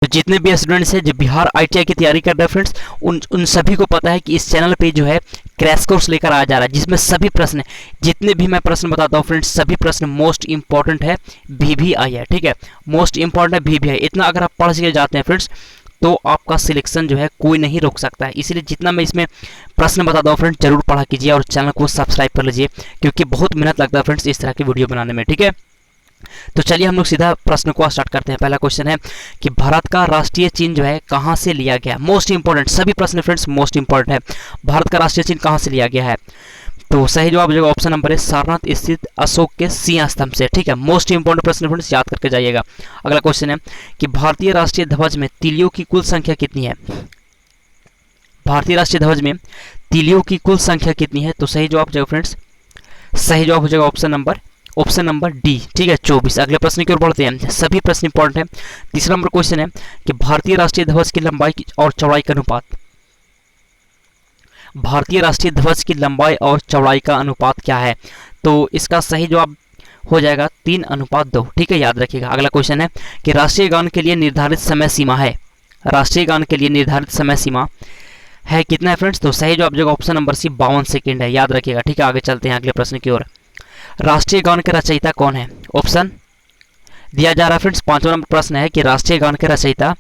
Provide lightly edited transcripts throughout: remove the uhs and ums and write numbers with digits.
जितने भी स्टूडेंट्स हैं जो बिहार ITI की तैयारी कर रहे हैं फ्रेंड्स, उन सभी को पता है कि इस चैनल पे जो है क्रैश कोर्स लेकर आया जा रहा है, जिसमें सभी प्रश्न, जितने भी मैं प्रश्न बताता हूँ फ्रेंड्स, सभी प्रश्न मोस्ट इंपॉर्टेंट है VVI है। ठीक है, मोस्ट इंपॉर्टेंट है VVI। इतना अगर आप पढ़ के जाते हैं फ्रेंड्स तो आपका सिलेक्शन जो है कोई नहीं रोक सकता है। इसलिए जितना मैं इसमें प्रश्न बताता हूँ फ्रेंड्स जरूर पढ़ा कीजिए और चैनल को सब्सक्राइब कर लीजिए, क्योंकि बहुत मेहनत लगता है फ्रेंड्स इस तरह की वीडियो बनाने में। ठीक है, तो चलिए हम लोग सीधा प्रश्न को स्टार्ट करते हैं। पहला क्वेश्चन है कि भारत का राष्ट्रीय चिन्ह जो है कहाँ से लिया गया। मोस्ट इंपॉर्टेंट, सभी प्रश्न फ्रेंड्स मोस्ट इंपॉर्टेंट है। भारत का राष्ट्रीय चिन्ह कहाँ से लिया गया है, तो सही जवाब जो ऑप्शन नंबर है सारनाथ स्थित अशोक के सिंह स्तंभ से। ठीक है, मोस्ट इंपॉर्टेंट प्रश्न फ्रेंड्स, याद करके जाइएगा। अगला क्वेश्चन है कि भारतीय राष्ट्रीय ध्वज में तीलियों की कुल संख्या कितनी है। भारतीय राष्ट्रीय ध्वज में तीलियों की कुल संख्या कितनी है, तो सही जवाब जो फ्रेंड्स, सही जवाब हो जाएगा ऑप्शन नंबर डी। ठीक है, 24। अगले प्रश्न की ओर बढ़ते हैं, सभी प्रश्न इंपॉर्टेंट है। तीसरा नंबर क्वेश्चन है कि भारतीय राष्ट्रीय ध्वज की लंबाई और चौड़ाई का अनुपात। भारतीय राष्ट्रीय ध्वज की लंबाई और चौड़ाई का अनुपात क्या है, तो इसका सही जवाब हो जाएगा 3:2। ठीक है, याद रखिएगा। अगला क्वेश्चन है कि राष्ट्रीय गान के लिए निर्धारित समय सीमा है। राष्ट्रीय गान के लिए निर्धारित समय सीमा है कितना है फ्रेंड्स, तो सही जवाब जो ऑप्शन नंबर सी 52 सेकेंड है, याद रखिएगा। ठीक है, आगे चलते हैं अगले प्रश्न की ओर। राष्ट्रीय गान के रचयिता कौन है, ऑप्शन दिया जा रहा है फ्रेंड्स। 5वां नंबर प्रश्न है कि राष्ट्रीय गान के रचयिता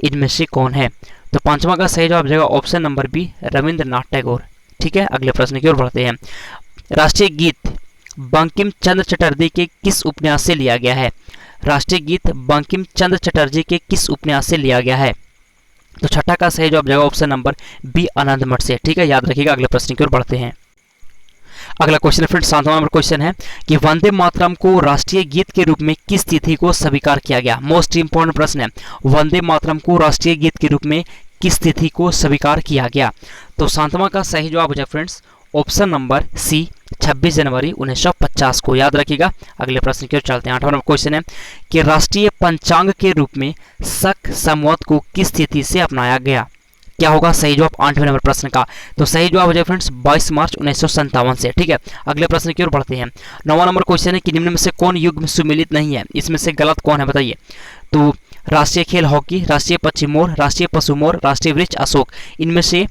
इनमें से कौन है, तो 5वां का सही जवाब जाएगा option number B, Rabindranath Tagore. ठीक है, अगले प्रश्न की ओर बढ़ते हैं। राष्ट्रीय गीत बंकिम चंद्र चटर्जी के किस उपन्यास से लिया गया है। राष्ट्रीय गीत बंकिम चंद्र चटर्जी के किस उपन्यास से लिया गया है, तो छठा का सही जवाब जाएगा ऑप्शन नंबर बी, आनंद मठ से। ठीक है, याद रखिएगा। अगले प्रश्न की ओर बढ़ते हैं। अगला क्वेश्चन फ्रेंड्स 7वां नंबर क्वेश्चन है कि वंदे मातरम को राष्ट्रीय गीत के रूप में किस तिथि को स्वीकार किया गया। मोस्ट इंपॉर्टेंट प्रश्न है, वंदे मातरम को राष्ट्रीय गीत के रूप में किस तिथि को स्वीकार किया गया, तो 7वां का सही जवाब हो जाए फ्रेंड्स ऑप्शन नंबर सी, 26 जनवरी 1950 को, याद रखिएगा। अगले प्रश्न की ओर चलते हैं। 8वां नंबर क्वेश्चन है कि राष्ट्रीय पंचांग के रूप में शक संवत को किस तिथि से अपनाया गया, क्या होगा सही जवाब 8वें नंबर प्रश्न का, तो सही जवाब हो जाए फ्रेंड्स 22 मार्च 1957 से। ठीक है, अगले प्रश्न की ओर बढ़ते हैं। 9वां नंबर क्वेश्चन है कि निम्न में से कौन युग में सुमेलित नहीं है, इसमें से गलत कौन है बताइए, तो राष्ट्रीय खेल हॉकी, राष्ट्रीय पक्षी मोर, राष्ट्रीय पशु मोर, राष्ट्रीय वृक्ष अशोक, इनमें से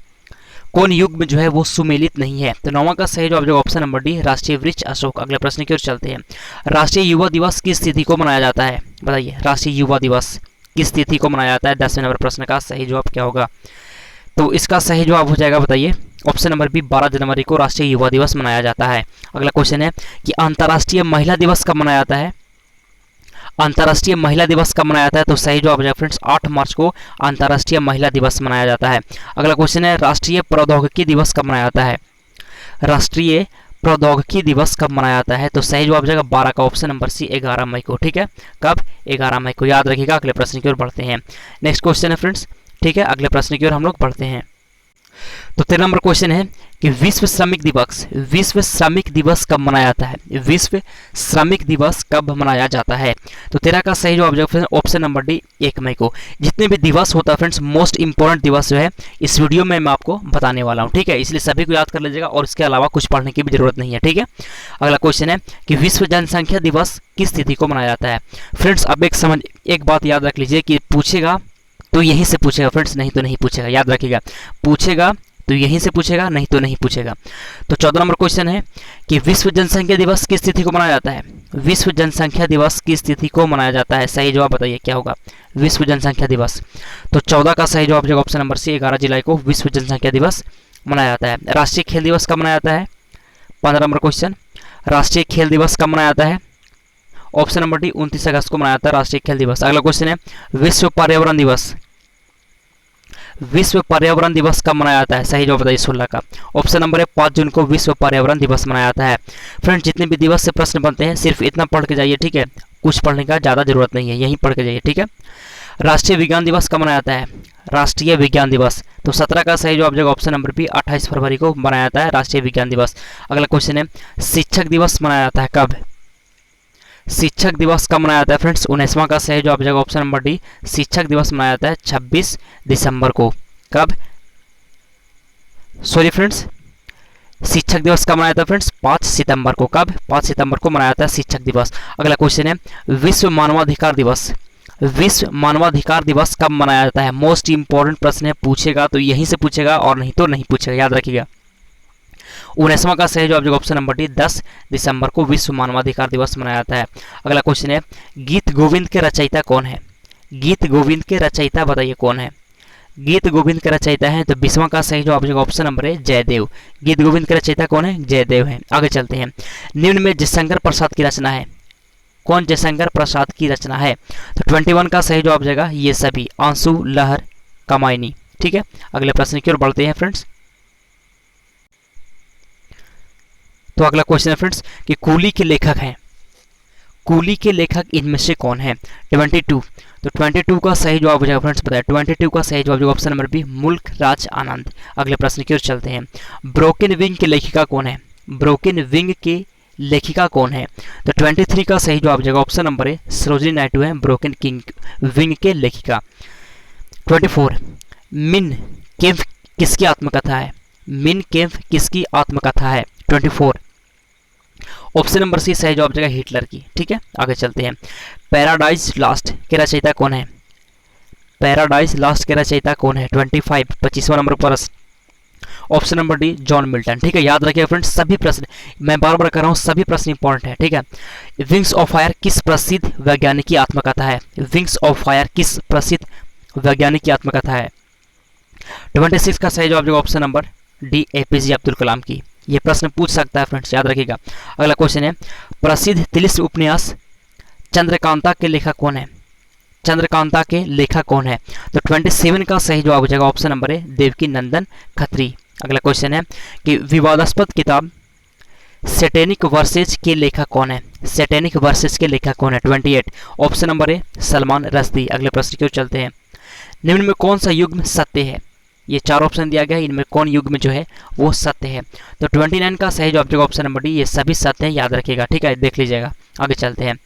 कौन युग में जो है वो सुमेलित नहीं है, तो 9वां का सही जवाब जो ऑप्शन नंबर डी, राष्ट्रीय वृक्ष अशोक। अगले प्रश्न की ओर चलते हैं। राष्ट्रीय युवा दिवस किस तिथि को मनाया जाता है, बताइए राष्ट्रीय युवा दिवस किस तिथि को मनाया जाता है। 10वें नंबर प्रश्न का सही जवाब क्या होगा, तो इसका सही जवाब हो जाएगा बताइए ऑप्शन नंबर बी, 12 जनवरी को राष्ट्रीय युवा दिवस मनाया जाता है। अगला क्वेश्चन है कि अंतर्राष्ट्रीय महिला दिवस कब मनाया जाता है। अंतर्राष्ट्रीय महिला दिवस कब मनाया जाता है, तो सही जवाब हो जाएगा फ्रेंड्स 8 मार्च को अंतर्राष्ट्रीय महिला दिवस मनाया जाता है। अगला क्वेश्चन है राष्ट्रीय प्रौद्योगिकी दिवस कब मनाया जाता है। राष्ट्रीय प्रौद्योगिकी दिवस कब मनाया जाता है, तो सही जवाब हो जाएगा 12 का ऑप्शन नंबर सी, 11 मई को। ठीक है, कब 11 मई को, याद रखिएगा। अगले प्रश्न की ओर बढ़ते हैं। नेक्स्ट क्वेश्चन है फ्रेंड्स, ठीक है, अगले प्रश्न की ओर हम लोग बढ़ते हैं। तो 13 नंबर क्वेश्चन है कि विश्व श्रमिक दिवस कब मनाया जाता है। विश्व श्रमिक दिवस कब मनाया जाता है, तो 13 का सही जवाब जो ऑप्शन नंबर डी, 1 मई को। जितने भी दिवस होता है फ्रेंड्स, मोस्ट इंपॉर्टेंट दिवस जो है इस वीडियो में मैं आपको बताने वाला हूँ। ठीक है, इसलिए सभी को याद कर लीजिएगा और इसके अलावा कुछ पढ़ने की भी जरूरत नहीं है। ठीक है, अगला क्वेश्चन है कि विश्व जनसंख्या दिवस किस तिथि को मनाया जाता है। फ्रेंड्स अब एक बात याद रख लीजिए कि पूछेगा तो यहीं से पूछेगा फ्रेंड्स, नहीं तो नहीं पूछेगा, याद रखिएगा। पूछेगा तो यहीं से पूछेगा, नहीं तो नहीं पूछेगा। तो 14 नंबर क्वेश्चन है कि विश्व जनसंख्या दिवस किस तिथि को मनाया जाता है। विश्व जनसंख्या दिवस किस तिथि को मनाया जाता है, सही जवाब बताइए क्या होगा विश्व जनसंख्या दिवस, तो 14 का सही जवाब जो ऑप्शन नंबर सी, 11 जुलाई को विश्व जनसंख्या दिवस मनाया जाता है। राष्ट्रीय खेल दिवस कब मनाया जाता है। 15 नंबर क्वेश्चन, राष्ट्रीय खेल दिवस कब मनाया जाता है, ऑप्शन नंबर डी, 29 अगस्त को मनाया जाता है राष्ट्रीय खेल दिवस। अगला क्वेश्चन है विश्व पर्यावरण दिवस कब मनाया जाता है, सही जवाब बताइए 16 का, ऑप्शन नंबर है 5 जून को विश्व पर्यावरण दिवस मनाया जाता है। फ्रेंड्स जितने भी दिवस से प्रश्न बनते हैं सिर्फ इतना पढ़ के जाइए। ठीक है, कुछ पढ़ने का ज़्यादा जरूरत नहीं है, यहीं पढ़ के जाइए। ठीक है, राष्ट्रीय विज्ञान दिवस कब मनाया जाता है। राष्ट्रीय विज्ञान दिवस, तो 17 का सही जवाब जो ऑप्शन नंबर बी, 28 फरवरी को मनाया जाता है राष्ट्रीय विज्ञान दिवस। अगला क्वेश्चन है शिक्षक दिवस मनाया जाता है कब। शिक्षक दिवस कब मनाया जाता है फ्रेंड्स, 19वां का सही जवाब जाएगा ऑप्शन नंबर डी, शिक्षक दिवस मनाया जाता है 26 दिसंबर को। कब, सॉरी फ्रेंड्स, शिक्षक दिवस कब मनाया जाता है फ्रेंड्स, 5 सितंबर को। कब, 5 सितंबर को मनाया जाता है शिक्षक दिवस। अगला क्वेश्चन है विश्व मानवाधिकार दिवस विश्व मानवाधिकार दिवस कब मनाया जाता है? मोस्ट इंपॉर्टेंट प्रश्न है, पूछेगा तो यहीं से पूछेगा और नहीं तो नहीं पूछेगा, याद रखिएगा। 19वां का सही जवाब ऑप्शन नंबर डी 10 दिसंबर को विश्व मानवाधिकार दिवस मनाया जाता है। अगला क्वेश्चन है, गीत गोविंद के रचयिता कौन है? गीत गोविंद के रचयिता बताइए कौन है? गीत गोविंद के रचयिता है तो 20वां का सही जवाब ऑप्शन नंबर है जयदेव। गीत गोविंद के रचयिता कौन है? जयदेव है। आगे चलते हैं, निम्न में जयशंकर प्रसाद की रचना है, कौन जयशंकर प्रसाद की रचना है? तो 21 का सही जवाब जाएगा ये सभी, आंसू लहर कामायनी। ठीक है, अगले प्रश्न की ओर बढ़ते हैं फ्रेंड्स। तो अगला क्वेश्चन है फ्रेंड्स कि कूली के लेखक हैं, कूली के लेखक इनमें से कौन है? 22, तो 22 का सही जवाब हो जाएगा फ्रेंड्स, बताया 22 का सही जवाब ऑप्शन नंबर बी मुल्क राज आनंद। अगले प्रश्न की ओर चलते हैं, ब्रोकन विंग की लेखिका कौन है? ब्रोकन विंग के लेखिका कौन है? तो 23 का सही जवाब जाएगा option number A Sarojini Naidu है ब्रोकन किंग विंग के लेखिका। 24, मिन केम्प किसकी आत्मकथा है? मिन केम्प किसकी आत्मकथा है? 24 ऑप्शन नंबर सी सही जवाब जाएगा हिटलर की। ठीक है, आगे चलते हैं, पैराडाइज लास्ट के रचयिता कौन है? पैराडाइज लास्ट के रचयिता कौन है? 25 25वां नंबर पर option number D John Milton. ठीक है, याद रखिएगा फ्रेंड्स, सभी प्रश्न मैं बार बार कर रहा हूँ, सभी प्रश्न इंपॉर्टेंट है। ठीक है, विंग्स ऑफ फायर किस प्रसिद्ध वैज्ञानिक की आत्मकथा है? विंग्स ऑफ फायर किस प्रसिद्ध वैज्ञानिक की आत्मकथा है? 26 का सही जवाब option number D APJ Abdul Kalam की। ये प्रश्न पूछ सकता है फ्रेंड्स, याद रखिएगा। अगला क्वेश्चन है, प्रसिद्ध तिलिस्म उपन्यास चंद्रकांता के लेखक कौन है? चंद्रकांता के लेखक कौन है? तो 27 का सही जवाब हो जाएगा ऑप्शन नंबर ए देवकी नंदन खत्री। अगला क्वेश्चन है कि विवादास्पद किताब सैटेनिक वर्सेज के लेखक कौन है? सैटेनिक वर्सेज के लेखक कौन है? 28 option number A Salman Rushdie. अगले प्रश्न की ओर चलते हैं, निम्न में कौन सा युग्म सत्य है? ये 4 ऑप्शन दिया गया है, इनमें कौन युग्म जो है वो सत्य है? तो 29 का सही जवाब ऑप्शन नंबर डी, ये सभी सत्य है, याद रखिएगा। ठीक है, देख लीजिएगा। आगे चलते हैं,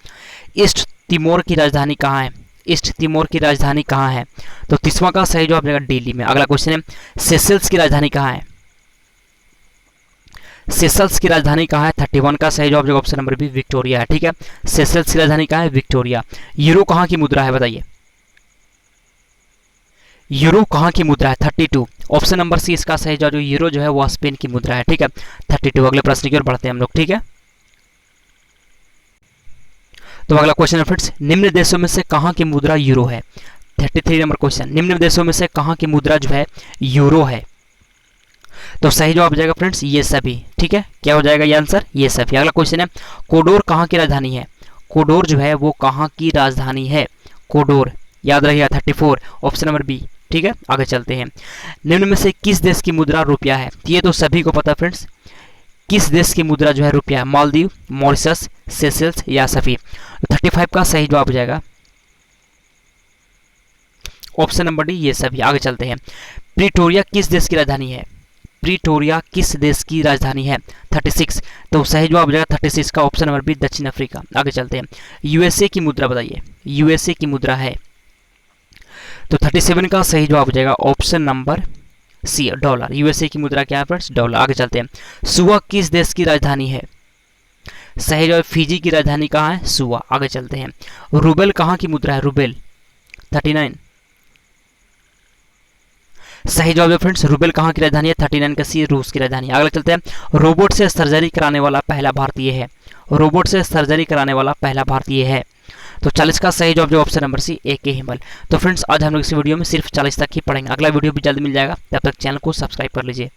ईस्ट तिमोर की राजधानी कहाँ है? ईस्ट तिमोर की राजधानी कहाँ है? तो 30वां का सही जवाब जाएगा दिल्ली में। अगला क्वेश्चन है, सेशल्स की राजधानी कहाँ है? सेशल्स की राजधानी कहाँ है? 31 का सही जवाब ऑप्शन नंबर बी विक्टोरिया है। ठीक है, सेशल्स की राजधानी कहाँ है? विक्टोरिया। यूरो कहाँ की मुद्रा है बताइए? यूरो कहाँ की मुद्रा है? 32 ऑप्शन नंबर सी इसका सही जवाब, यूरो जो है वो स्पेन की मुद्रा है। ठीक है, 32। अगले प्रश्न की ओर बढ़ते हैं हम लोग। ठीक है, तो अगला क्वेश्चन है फ्रेंड्स, निम्न देशों में से कहाँ की मुद्रा यूरो है? 33 नंबर क्वेश्चन, निम्न देशों में से कहाँ की मुद्रा जो है यूरो है? तो सही जवाब हो जाएगा फ्रेंड्स ये सभी। ठीक है, क्या हो जाएगा ये आंसर? ये सभी। अगला क्वेश्चन है, कोडोर कहाँ की राजधानी है? कोडोर जो है वो कहाँ की राजधानी है? कोडोर, याद रखिएगा 34 ऑप्शन नंबर बी। ठीक है, आगे चलते हैं, निम्न में से किस देश की मुद्रा रुपया है? ये तो सभी को पता फ्रेंड्स, किस देश की मुद्रा जो है रुपया? मालदीव, मॉरिशस, सेशल्स या सभी। 35 का सही जवाब हो जाएगा ऑप्शन नंबर डी, ये सभी। आगे चलते हैं, प्रिटोरिया किस देश की राजधानी है? प्रिटोरिया किस देश की राजधानी है? 36, तो सही जवाब हो जाएगा 36 का ऑप्शन नंबर बी दक्षिण अफ्रीका। आगे चलते हैं, यूएसए की मुद्रा बताइए? यूएसए की मुद्रा है, तो 37 का सही जवाब हो जाएगा option number C dollar. USA की मुद्रा क्या है फ्रेंड्स? डॉलर। आगे चलते हैं, सुआ किस देश की राजधानी है? सही जवाब फिजी की राजधानी कहाँ है? सुआ। आगे चलते हैं, रूबेल कहाँ की मुद्रा है? रूबेल 39 सही जवाब है फ्रेंड्स, रूबेल कहाँ की राजधानी है? 39 का सी रूस की राजधानी। आगे चलते हैं, रोबोट से सर्जरी कराने वाला पहला भारतीय है? रोबोट से सर्जरी कराने वाला पहला भारतीय है, तो 40 का सही जवाब जो ऑप्शन नंबर सी ए के हिमल। तो फ्रेंड्स आज हम लोग इस वीडियो में सिर्फ 40 तक ही पढ़ेंगे, अगला वीडियो भी जल्द मिल जाएगा, तब तक चैनल को सब्सक्राइब कर लीजिए।